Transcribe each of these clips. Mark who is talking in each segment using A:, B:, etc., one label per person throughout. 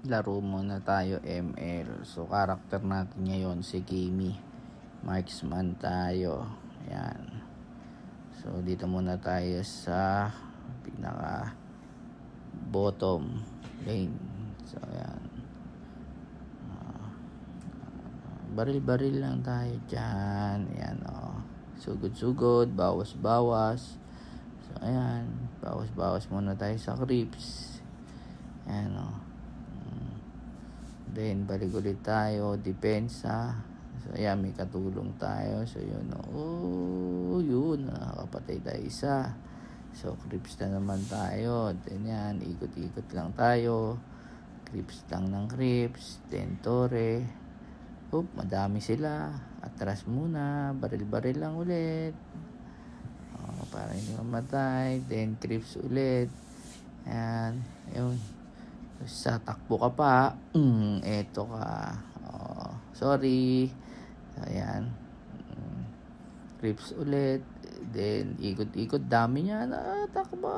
A: Laro muna tayo ML. So, karakter natin ngayon si Kimi. Marksman tayo. Ayan. So, dito muna tayo sa pinaka bottom lane. So, ayan. Baril-baril lang tayo dyan. Ayan, sugod-sugod, bawas-bawas. So, ayan. Bawas-bawas muna tayo sa creeps. Ayan, Then, balik ulit tayo. Depensa. So, ayan, may katulong tayo. So, yun, yun. Nakakapatay tayo isa. So, creeps na naman tayo. Then, yan, ikot-ikot lang tayo. Creeps lang ng creeps. Then, tore. Madami sila. Atras muna. Baril-baril lang ulit. Para hindi mamatay. Then, creeps ulit. Ayan. Ayun. Sa takbo ka pa, eto ka. Sorry. Ayan. Creeps ulit. Then, ikot-ikot. Dami niya. Takbo.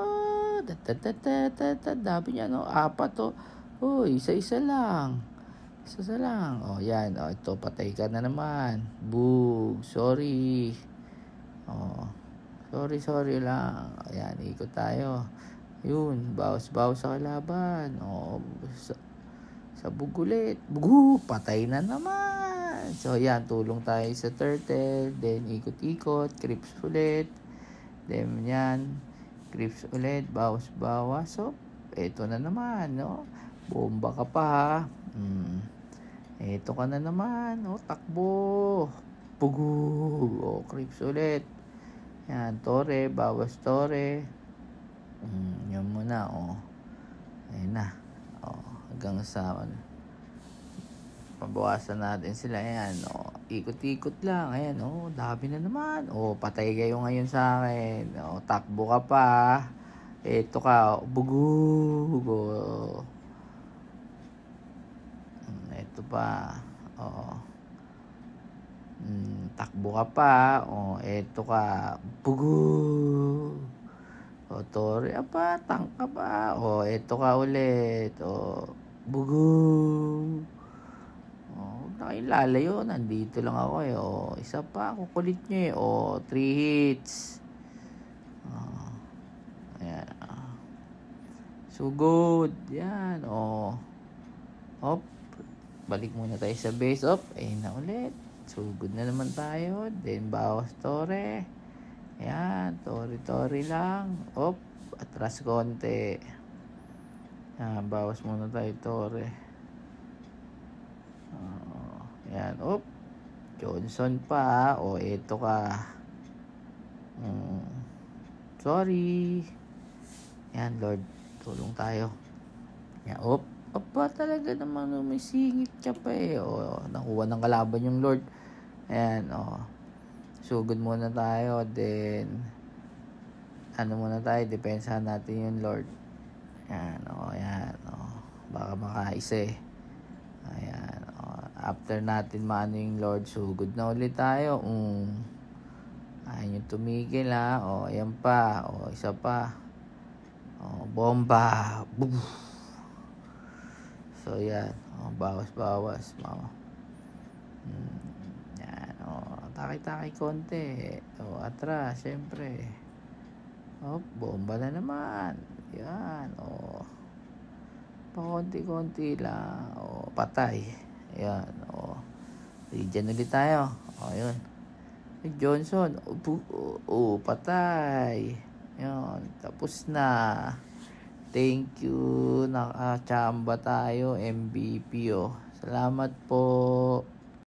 A: Dami niya, apat, isa-isa lang. Isa lang. Yan. Ito, patay ka na naman. Boog. Sorry. Sorry lang. Ayan, ikot tayo. Yun, bawas-bawas sa kalaban. Sa bugulit. Patay na naman. So, yan, tulong tayo sa turtle. Then, ikot-ikot. Creeps ulit. Then, yan. Creeps ulit. Bawas-bawas. So, eto na naman, Bomba ka pa, ha. Eto ka na naman. Takbo. Creeps ulit. Yan, tore. Bawas tore. Yan muna, Ayun na. Hanggang sa pabawasan natin sila. Ayan, ikot-ikot lang. Ayan, dami na naman. Patay kayo ngayon sa akin. Takbo ka pa. Ito ka. Ito pa. Takbo ka pa. Ito ka. Tore pa, tangka pa. Eto ka ulit. Huwag na kayo lalayo. Nandito lang ako isa pa, kukulit nyo 3 hits. Ayan. Sugod. Yan. Balik muna tayo sa base. Ayun na ulit. Sugod na naman tayo. Then, bawas tore. Ayan, tori-tori lang. Atras konti. Ayan, bawas muna tayo, tore. Ayan, Johnson pa. Eto ka. Sorry. Ayan, Lord, tulong tayo. Ayan, talaga naman, may singit ka pa nakuha ng kalaban yung Lord. Ayan, sugod muna tayo, then muna tayo, depensahan natin yung Lord. Ayan, baka makaisa Ayan, after natin maano yung Lord, sugod na ulit tayo. Ayun yung tumigil, ha. Ayan pa, isa pa. Bomba. Boom. So, yan, bawas-bawas, mama. Takay-takay konti. Atras, syempre. Bomba na naman. Yan, pakonti-konti lang. Patay. Yan, Regen ulit tayo. Yun. Johnson. Patay. Yan, tapos na. Thank you. Nakachamba tayo. MVP, Salamat po.